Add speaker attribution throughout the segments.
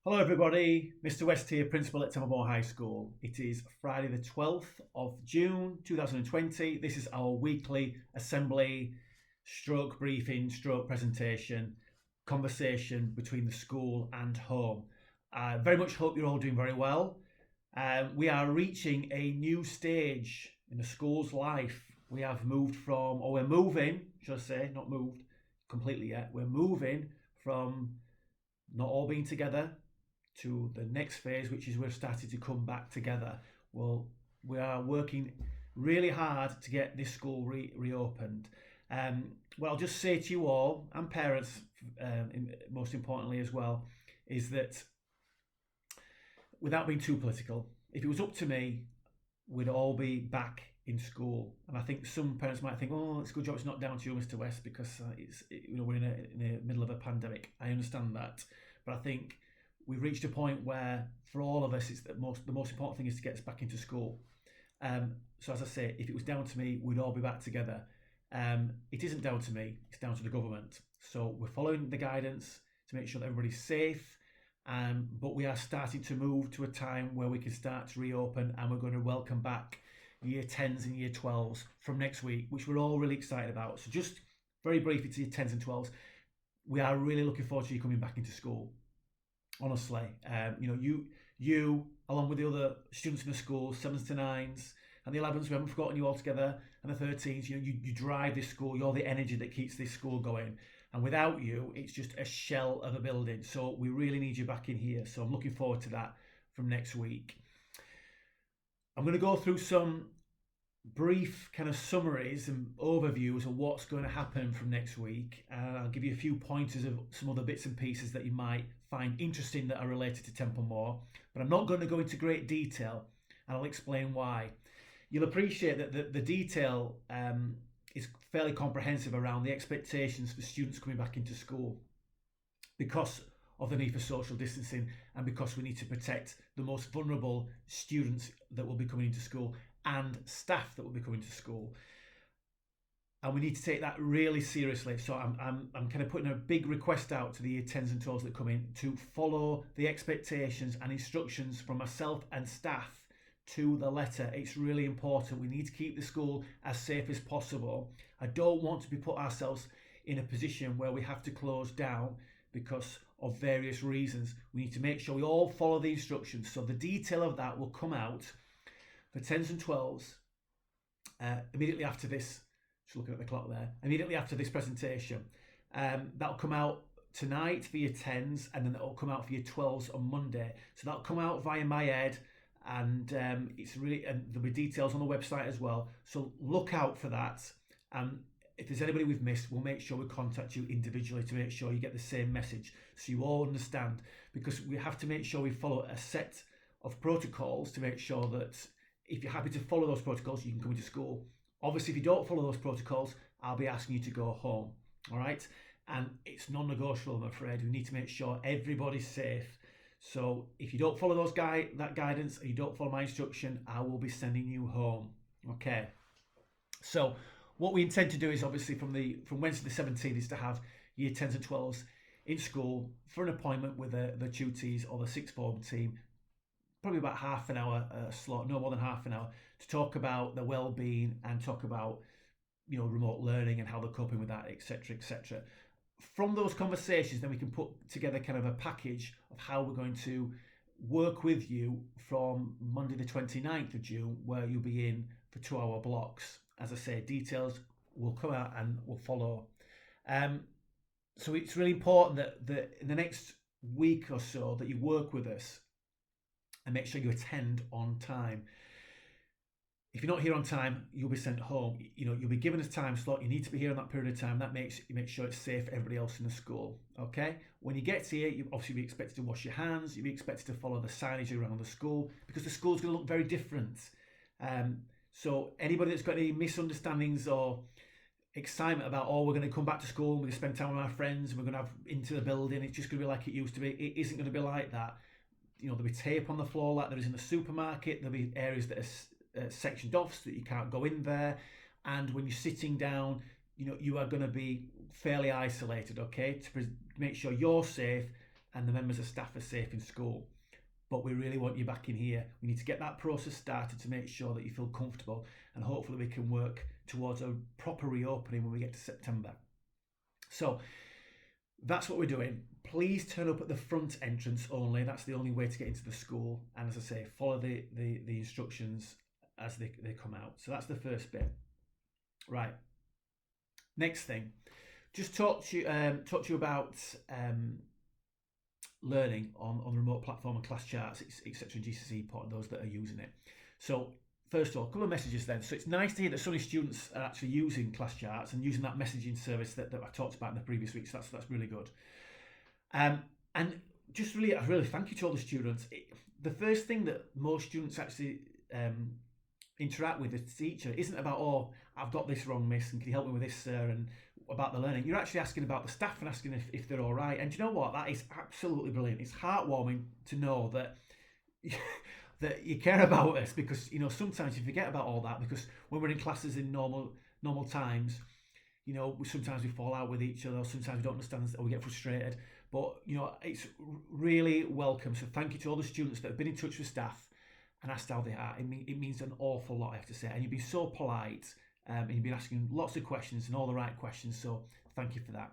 Speaker 1: Hello, everybody. Mr. West here, Principal at Temple High School. It is Friday, the 12th of June 2020. This is our weekly assembly, stroke briefing, stroke presentation, conversation between the school and home. I very much hope you're all doing very well. We are reaching a new stage in the school's life. We have moved from, or we're moving, should I say, not moved completely yet. We're moving from not all being together to the next phase, which is we've started to come back together. Well, we are working really hard to get this school reopened. What I'll just say to you all and parents, most importantly as well, is that without being too political, if it was up to me, we'd all be back in school. And I think some parents might think, "Oh, it's a good job it's not down to you, Mr. West, because we're in the middle of a pandemic." I understand that, but I think we've reached a point where, for all of us, it's the most important thing is to get us back into school. So as I say, if it was down to me, we'd all be back together. It isn't down to me; it's down to the government. So we're following the guidance to make sure that everybody's safe. But we are starting to move to a time where we can start to reopen, and we're going to welcome back year 10s and year 12s from next week, which we're all really excited about. So just very briefly to year 10s and 12s, we are really looking forward to you coming back into school. Honestly, you along with the other students in the school, 7s to 9s and the 11s, we haven't forgotten you altogether, and the 13s, you drive this school. You're the energy that keeps this school going. And without you, it's just a shell of a building. So we really need you back in here. So I'm looking forward to that from next week. I'm going to go through some brief kind of summaries and overviews of what's going to happen from next week. And I'll give you a few pointers of some other bits and pieces that you might find interesting that are related to Templemore. But I'm not going to go into great detail, and I'll explain why. You'll appreciate that the detail is fairly comprehensive around the expectations for students coming back into school because of the need for social distancing, and because we need to protect the most vulnerable students that will be coming into school and staff that will be coming to school. And we need to take that really seriously. So I'm kind of putting a big request out to the year 10s and 12s that come in to follow the expectations and instructions from myself and staff to the letter. It's really important. We need to keep the school as safe as possible. I don't want to be put ourselves in a position where we have to close down because of various reasons. We need to make sure we all follow the instructions. So the detail of that will come out for 10s and 12s immediately after this. Just looking at the clock there. Immediately after this presentation. That'll come out tonight for your 10s, and then it'll come out for your 12s on Monday. So that'll come out via MyEd, and there'll be details on the website as well. So look out for that. If there's anybody we've missed, we'll make sure we contact you individually to make sure you get the same message, so you all understand, because we have to make sure we follow a set of protocols to make sure that if you're happy to follow those protocols, you can come into school. Obviously, if you don't follow those protocols, I'll be asking you to go home. All right? And it's non-negotiable, I'm afraid. We need to make sure everybody's safe. So if you don't follow that guidance, and you don't follow my instruction, I will be sending you home. Okay. So what we intend to do is, obviously, from Wednesday the 17th, is to have year 10s and 12s in school for an appointment with the tutees or the sixth form team, probably about half an hour slot, no more than half an hour, to talk about their well-being and talk about remote learning and how they're coping with that, etc., etc. From those conversations, then we can put together kind of a package of how we're going to work with you from Monday the 29th of June, where you'll be in for 2-hour blocks. As I say, details will come out and will follow. So it's really important that in the next week or so that you work with us and make sure you attend on time. If you're not here on time, you'll be sent home. You'll be given a time slot. You need to be here in that period of time. That makes you make sure it's safe for everybody else in the school. Okay? When you get here, you'll obviously be expected to wash your hands. You'll be expected to follow the signage around the school, because the school's going to look very different. So anybody that's got any misunderstandings or excitement about, oh, we're going to come back to school, we're going to spend time with our friends, we're going to have into the building, it's just going to be like it used to be. It isn't going to be like that. There'll be tape on the floor like there is in the supermarket. There'll be areas that are sectioned off so that you can't go in there. And when you're sitting down, you are going to be fairly isolated, okay, to make sure you're safe and the members of staff are safe in school. But we really want you back in here. We need to get that process started to make sure that you feel comfortable, and hopefully we can work towards a proper reopening when we get to September. So that's what we're doing. Please turn up at the front entrance only. That's the only way to get into the school. And as I say, follow the instructions as they come out. So that's the first bit. Right. Next thing, just talk to you about learning on the remote platform and class charts, etc. and GCSE Pod, those that are using it. So first of all, a couple of messages then. So it's nice to hear that so many students are actually using class charts and using that messaging service that I talked about in the previous week. So that's really good. And just really, I really thank you to all the students. The first thing that most students actually interact with the teacher isn't about, oh, I've got this wrong, miss, and can you help me with this, sir, and about the learning. You're actually asking about the staff and asking if they're all right. And do you know what? That is absolutely brilliant. It's heartwarming to know that that you care about us, because sometimes you forget about all that, because when we're in classes in normal times, sometimes we fall out with each other, sometimes we don't understand or we get frustrated. But it's really welcome. So thank you to all the students that have been in touch with staff and asked how they are. It means an awful lot, I have to say. And you've been so polite, and you've been asking lots of questions and all the right questions. So thank you for that.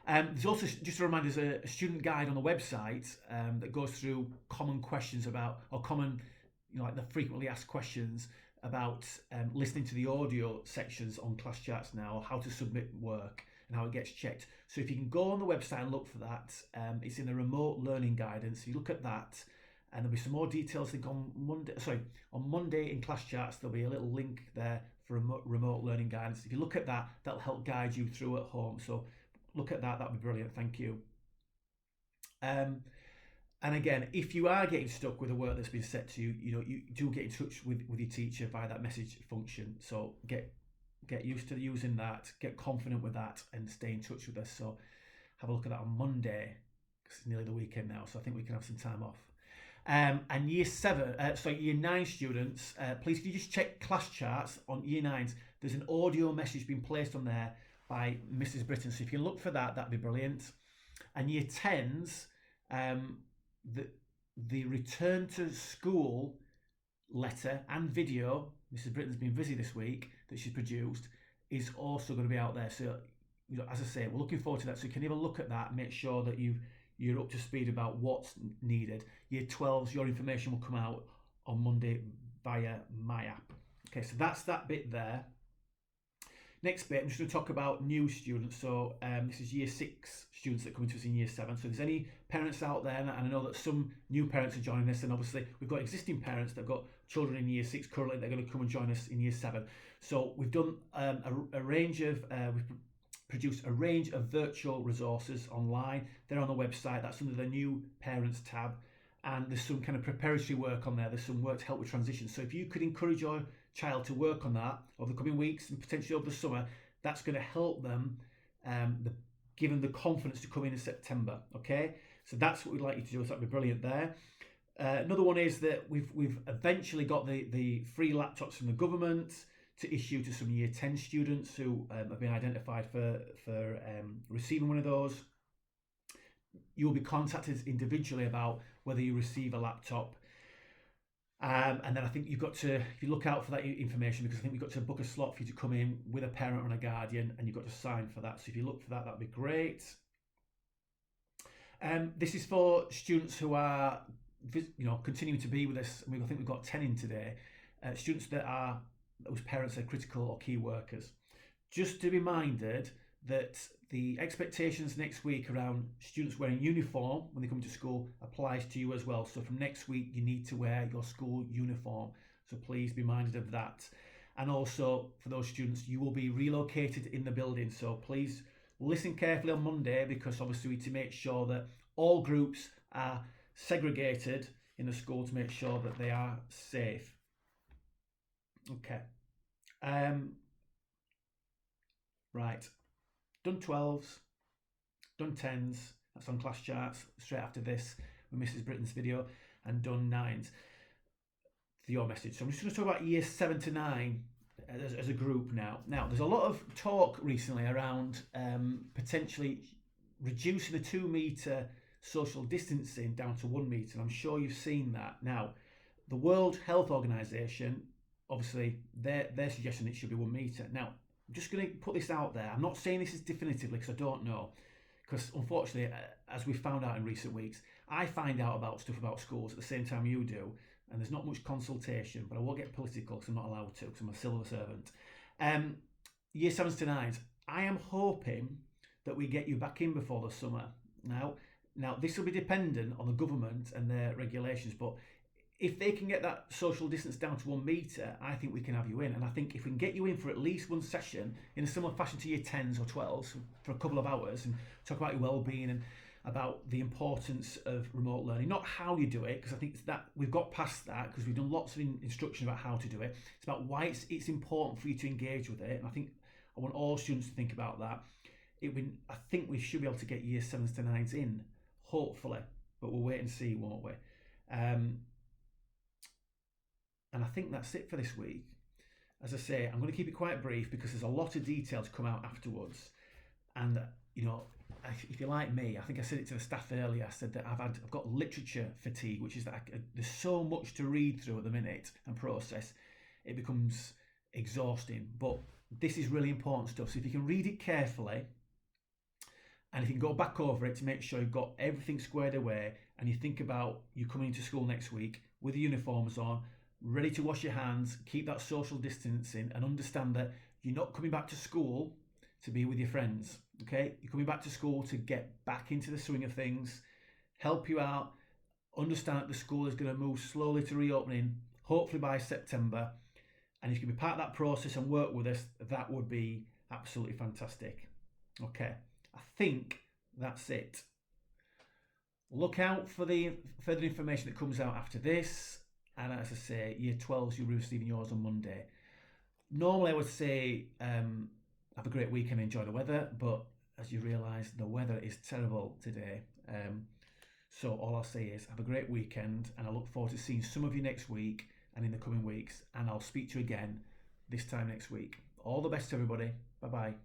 Speaker 1: There's also, just a reminder, there's a student guide on the website that goes through common questions about, or common, like the frequently asked questions about listening to the audio sections on class charts now, or how to submit work and how it gets checked. So if you can go on the website and look for that, it's in the remote learning guidance. If you look at that, and there'll be some more details. I think on Monday in class charts, there'll be a little link there for remote learning guidance. If you look at that, that'll help guide you through at home. So look at that, that'd be brilliant. Thank you. And again, if you are getting stuck with the work that's been set to you, you do get in touch with your teacher via that message function. So get used to using that, get confident with that, and stay in touch with us. So have a look at that on Monday, because it's nearly the weekend now, so I think we can have some time off. And year 9 students, please can you just check class charts on year 9s. There's an audio message being placed on there by Mrs. Britton, so if you look for that, that'd be brilliant. And year 10s, the return to school letter and video, Mrs. Britton's been busy this week, that she's produced, is also going to be out there. So as I say, we're looking forward to that. So you can have a look at that and make sure that you're up to speed about what's needed. Year 12s, your information will come out on Monday via my app. Okay, so that's that bit there. Next bit, I'm just going to talk about new students. So this is year 6 students that come to us in year 7. So if there's any parents out there, and I know that some new parents are joining us, and obviously we've got existing parents that have got children in year 6 currently, they're going to come and join us in year 7. So we've done a range of, we've produced a range of virtual resources online. They're on the website. That's under the new parents tab, and there's some kind of preparatory work on there. There's some work to help with transition. So if you could encourage your child to work on that over the coming weeks and potentially over the summer, that's going to help them, give them the confidence to come in September. Okay, so that's what we'd like you to do. So that'd be brilliant there. Another one is that we've eventually got the free laptops from the government to issue to some year 10 students who have been identified for receiving one of those. You'll be contacted individually about whether you receive a laptop. And then I think you've got to, if you look out for that information, because I think we've got to book a slot for you to come in with a parent or a guardian, and you've got to sign for that. So if you look for that, that'd be great. This is for students who are, continuing to be with us. I think we've got 10 in today. Students whose parents are critical or key workers. Just to be reminded that the expectations next week around students wearing uniform when they come to school applies to you as well. So from next week, you need to wear your school uniform. So please be minded of that. And also for those students, you will be relocated in the building. So please listen carefully on Monday, because obviously we need to make sure that all groups are segregated in the school to make sure that they are safe. Okay. Right. Done 12s, done 10s. That's on class charts straight after this with Mrs. Britton's video, and done 9s for your message. So I'm just going to talk about year 7 to 9 as a group now. Now, there's a lot of talk recently around potentially reducing the 2 metre social distancing down to 1 metre. And I'm sure you've seen that. Now, the World Health Organization, obviously, they're suggesting it should be 1 metre. Now, I'm just going to put this out there. I'm not saying this is definitively because I don't know. Because unfortunately, as we found out in recent weeks, I find out about stuff about schools at the same time you do, and there's not much consultation. But I won't get political because I'm not allowed to because I'm a civil servant. Year 7s to 9s, I am hoping that we get you back in before the summer. Now this will be dependent on the government and their regulations, but if they can get that social distance down to 1 metre, I think we can have you in. And I think if we can get you in for at least one session in a similar fashion to year 10s or 12s for a couple of hours and talk about your well-being and about the importance of remote learning, not how you do it, because I think that we've got past that because we've done lots of instruction about how to do it. It's about why it's important for you to engage with it. And I think I want all students to think about that. I think we should be able to get year 7s to 9s in, hopefully, but we'll wait and see, won't we? And I think that's it for this week. As I say, I'm going to keep it quite brief because there's a lot of detail to come out afterwards. And, if you're like me, I think I said it to the staff earlier, I said that I've got literature fatigue, which is that there's so much to read through at the minute and process, it becomes exhausting. But this is really important stuff. So if you can read it carefully, and if you can go back over it to make sure you've got everything squared away, and you think about you coming into school next week with the uniforms on, ready to wash your hands, keep that social distancing, and understand that you're not coming back to school to be with your friends, okay? You're coming back to school to get back into the swing of things, help you out, understand that the school is going to move slowly to reopening, hopefully by September. And if you can be part of that process and work with us, that would be absolutely fantastic. Okay, I think that's it. Look out for the further information that comes out after this. And as I say, year 12s, you'll be receiving yours on Monday. Normally, I would say have a great weekend, enjoy the weather. But as you realise, the weather is terrible today. So all I'll say is have a great weekend. And I look forward to seeing some of you next week and in the coming weeks. And I'll speak to you again this time next week. All the best to everybody. Bye-bye.